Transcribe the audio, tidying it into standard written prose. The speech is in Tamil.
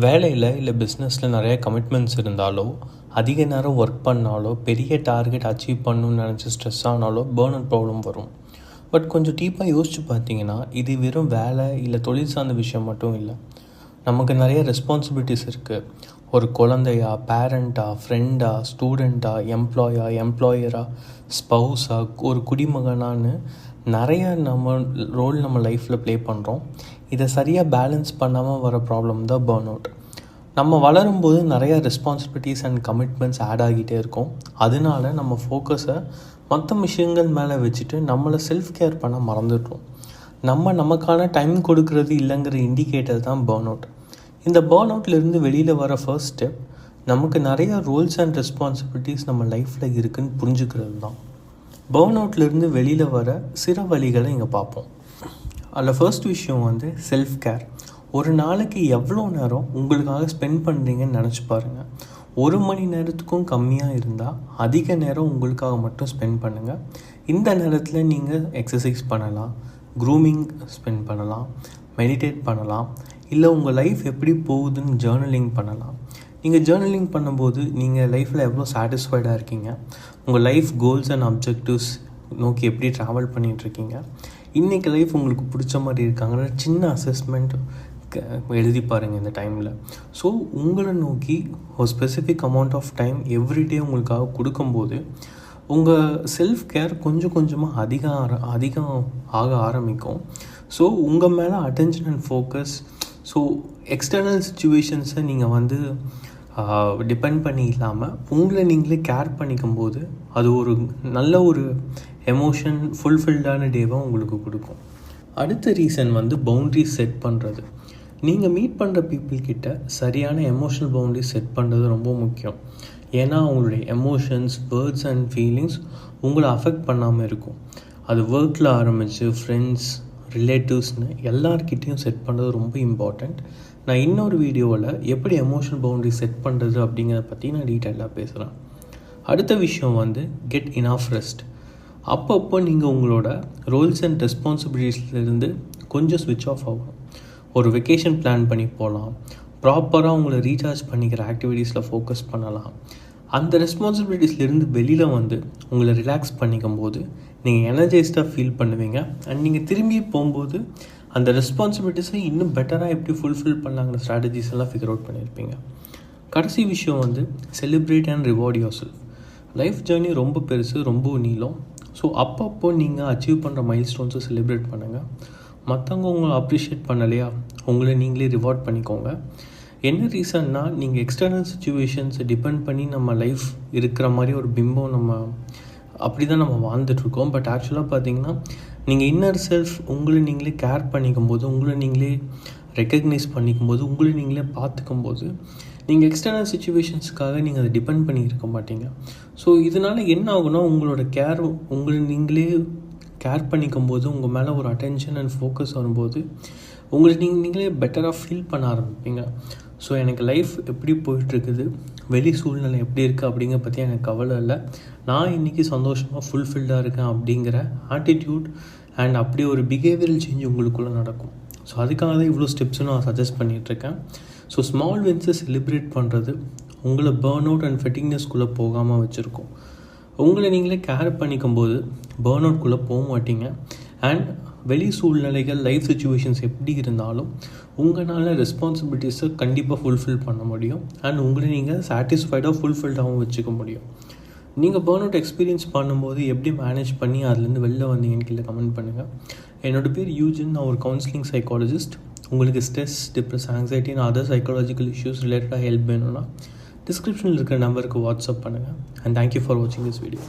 வேலையில் இல்லை பிஸ்னஸில் நிறைய கமிட்மெண்ட்ஸ் இருந்தாலோ, அதிக நேரம் ஒர்க் பண்ணாலோ, பெரிய டார்கெட் அச்சீவ் பண்ணணும்னு நினச்சி ஸ்ட்ரெஸ் ஆனாலோ பேர்ன் அவுட் ப்ராப்ளம் வரும். பட் கொஞ்சம் டீப்பாக யோசிச்சு பார்த்தீங்கன்னா, இது வெறும் வேலை இல்லை தொழில் சார்ந்த விஷயம் மட்டும் இல்லை. நமக்கு நிறைய ரெஸ்பான்சிபிலிட்டிஸ் இருக்குது. ஒரு குழந்தையா, பேரண்ட்டா, ஃப்ரெண்டா, ஸ்டூடெண்ட்டா, எம்ப்ளாயரா, ஸ்பௌஸா, ஒரு குடிமகனான்னு நிறையா நம்ம லைஃப்பில் ப்ளே பண்ணுறோம். இதை சரியாக பேலன்ஸ் பண்ணாமல் வர ப்ராப்ளம் தான் பேர்ன் அவுட். நம்ம வளரும்போது நிறையா ரெஸ்பான்சிபிலிட்டிஸ் அண்ட் கமிட்மெண்ட்ஸ் ஆட் ஆகிட்டே இருக்கும். அதனால நம்ம ஃபோக்கஸை மற்ற விஷயங்கள் மேலே வச்சுட்டு நம்மளை செல்ஃப் கேர் பண்ண மறந்துடுறோம். நமக்கான டைம் கொடுக்கறது இல்லைங்கிற இண்டிகேட்டர் தான் பேர்ன் அவுட். இந்த பேர்ன் அவுட்லேருந்து வெளியில் வர ஃபர்ஸ்ட் ஸ்டெப் நமக்கு நிறையா ரோல்ஸ் அண்ட் ரெஸ்பான்சிபிலிட்டிஸ் நம்ம லைஃப்பில் இருக்குதுன்னு புரிஞ்சுக்கிறது தான். பேர்ன் அவுட்லேருந்து வெளியில் வர சில வழிகளை இங்கே பார்ப்போம். அதில் ஃபர்ஸ்ட் விஷயம் செல்ஃப் கேர். ஒரு நாளைக்கு எவ்வளோ நேரம் உங்களுக்காக ஸ்பெண்ட் பண்ணுறீங்கன்னு நினச்சி பாருங்கள். 1 மணி நேரத்துக்கும் கம்மியாக இருந்தால் அதிக நேரம் உங்களுக்காக மட்டும் ஸ்பெண்ட் பண்ணுங்கள். இந்த நேரத்தில் நீங்கள் எக்ஸசைஸ் பண்ணலாம், க்ரூமிங் ஸ்பெண்ட் பண்ணலாம், மெடிடேட் பண்ணலாம், இல்லை உங்கள் லைஃப் எப்படி போகுதுன்னு ஜேர்னலிங் பண்ணலாம். நீங்கள் ஜேர்னலிங் பண்ணும்போது நீங்கள் லைஃப்பில் எவ்வளோ சாட்டிஸ்ஃபைடாக இருக்கீங்க, உங்கள் லைஃப் கோல்ஸ் அண்ட் அப்ஜெக்டிவ்ஸ் நோக்கி எப்படி ட்ராவல் பண்ணிகிட்ருக்கீங்க, இன்றைக்கி லைஃப் உங்களுக்கு பிடிச்ச மாதிரி இருக்காங்கிற சின்ன அசஸ்மெண்ட் எழுதி பாருங்கள் இந்த டைமில். ஸோ உங்களை நோக்கி ஒரு specific amount of time everyday உங்களுக்காக கொடுக்கும்போது உங்கள் செல்ஃப் கேர் கொஞ்சம் கொஞ்சமாக அதிகம் ஆக ஆரம்பிக்கும். ஸோ உங்கள் மேலே attention and focus, so external சுச்சுவேஷன்ஸை நீங்கள் டிபெண்ட் பண்ணி இல்லாமல் உங்களை நீங்களே கேர் பண்ணிக்கும் போது அது ஒரு நல்ல ஒரு எமோஷன் ஃபுல்ஃபில்டான டேவை உங்களுக்கு கொடுக்கும். அடுத்த ரீசன் பவுண்ட்ரிஸ் செட் பண்ணுறது. நீங்கள் மீட் பண்ணுற பீப்புள்கிட்ட சரியான எமோஷனல் பவுண்ட்ரிஸ் செட் பண்ணுறது ரொம்ப முக்கியம். ஏன்னா அவங்களுடைய எமோஷன்ஸ், வேர்ட்ஸ் அண்ட் ஃபீலிங்ஸ் உங்களை அஃபெக்ட் பண்ணாமல் இருக்கும். அது ஒர்க்கில் ஆரம்பித்து ஃப்ரெண்ட்ஸ், ரிலேட்டிவ்ஸ்னு எல்லார்கிட்டையும் செட் பண்ணுறது ரொம்ப இம்பார்ட்டண்ட். நான் இன்னொரு வீடியோவில் எப்படி எமோஷனல் பவுண்ட்ரிஸ் செட் பண்ணுறது அப்படிங்கிறத பற்றி நான் டீட்டெயிலாக பேசுகிறேன். அடுத்த விஷயம் கெட் இனஃப் ரெஸ்ட். அப்பப்போ நீங்கள் உங்களோட ரோல்ஸ் அண்ட் ரெஸ்பான்சிபிலிட்டிஸ்லேருந்து கொஞ்சம் ஸ்விட்ச் ஆஃப் ஆகும். ஒரு வெக்கேஷன் பிளான் பண்ணி போகலாம், ப்ராப்பராக உங்களை ரீசார்ஜ் பண்ணிக்கிற ஆக்டிவிட்டீஸில் ஃபோக்கஸ் பண்ணலாம். அந்த ரெஸ்பான்சிபிலிட்டிஸ்லேருந்து வெளியில் உங்களை ரிலாக்ஸ் பண்ணிக்கும் போது நீங்கள் எனர்ஜைஸ்டாக ஃபீல் பண்ணுவீங்க. அண்ட் நீங்கள் திரும்பி போகும்போது அந்த ரெஸ்பான்சிபிலிட்டிஸை இன்னும் பெட்டராக எப்படி ஃபுல்ஃபில் பண்ணலாங்கிற ஸ்ட்ராட்டஜிஸ் எல்லாம் ஃபிகர் அவுட் பண்ணியிருப்பீங்க. கடைசி விஷயம் celebrate and reward your self. Life journey ரொம்ப பெருசு, ரொம்ப நீளம். ஸோ அப்பப்போ நீங்கள் அச்சீவ் பண்ணுற மைல் ஸ்டோன்ஸை செலிப்ரேட் பண்ணுங்கள். மற்றவங்க உங்களை அப்ரிஷியேட் பண்ணலையா, உங்களை நீங்களே ரிவார்ட் பண்ணிக்கோங்க. என்ன ரீசன்னா, நீங்கள் எக்ஸ்டர்னல் சுச்சுவேஷன்ஸை டிபெண்ட் பண்ணி நம்ம லைஃப் இருக்கிற மாதிரி ஒரு பிம்பம் அப்படி தான் நம்ம வாழ்ந்துட்டுருக்கோம். பட் ஆக்சுவலாக பார்த்தீங்கன்னா நீங்கள் இன்னர் செல்ஃப் உங்களை நீங்களே கேர் பண்ணிக்கும் போது, உங்களை நீங்களே ரெக்கக்னைஸ் பண்ணிக்கும் போது, உங்களை நீங்களே பார்த்துக்கும் போது நீங்கள் எக்ஸ்டர்னல் சுச்சுவேஷன்ஸுக்காக நீங்கள் அதை டிபெண்ட் பண்ணி இருக்க மாட்டீங்க. ஸோ இதனால் என்ன ஆகுனா, உங்களோட கேர் உங்களை நீங்களே கேர் பண்ணிக்கும் போது உங்கள் மேலே ஒரு அட்டென்ஷன் அண்ட் ஃபோக்கஸ் வரும்போது உங்களை நீங்களே பெட்டராக ஃபீல் பண்ண ஆரம்பிப்பீங்க. ஸோ எனக்கு லைஃப் எப்படி போயிட்டுருக்குது, வெளி சூழ்நிலை எப்படி இருக்குது அப்படிங்கிற பற்றி எனக்கு கவலை இல்லை, நான் இன்றைக்கி சந்தோஷமாக ஃபுல்ஃபில்டாக இருக்கேன் அப்படிங்கிற ஆட்டிடியூட் அண்ட் அப்படியே ஒரு பிஹேவியரல் சேஞ்ச் உங்களுக்குள்ளே நடக்கும். ஸோ அதுக்காக தான் இவ்வளோ ஸ்டெப்ஸும் நான் சஜஸ்ட் பண்ணிகிட்ருக்கேன். ஸோ ஸ்மால் வின்ஸை செலிப்ரேட் பண்ணுறது உங்களை பேர்ன் அவுட் அண்ட் ஃபெட்டிக்னஸ்குள்ளே போகாமல் வச்சுருக்கோம். உங்களை நீங்களே கேர் பண்ணிக்கும் போது பேர்ன் அவுட்குள்ளே போக மாட்டீங்க. அண்ட் வெளி சூழ்நிலைகள், லைஃப் சுச்சுவேஷன்ஸ் எப்படி இருந்தாலும் உங்களால் ரெஸ்பான்சிபிலிட்டிஸை கண்டிப்பாக ஃபுல்ஃபில் பண்ண முடியும். அண்ட் உங்களை நீங்கள் சாட்டிஸ்ஃபைடாக ஃபுல்ஃபில்டாகவும் வச்சுக்க முடியும். நீங்கள் பேர்ன் அவுட் எக்ஸ்பீரியன்ஸ் பண்ணும்போது எப்படி மேனேஜ் பண்ணி அதுலேருந்து வெளில வந்தீங்கன்னு கீழே கமெண்ட் பண்ணுங்கள். என்னோடய பேர் யூஜின், நான் ஒரு கவுன்சிலிங் சைக்காலஜிஸ்ட். உங்களுக்கு stress, depress, anxiety and other psychological issues ரிலேட்டடாக ஹெல்ப் வேணும்னா டிஸ்கிரிப்ஷனில் இருக்கிற நம்பருக்கு வாட்ஸ்அப் பண்ணுங்கள். அண்ட் தேங்க்யூ ஃபார் வாட்சிங் திஸ் வீடியோ.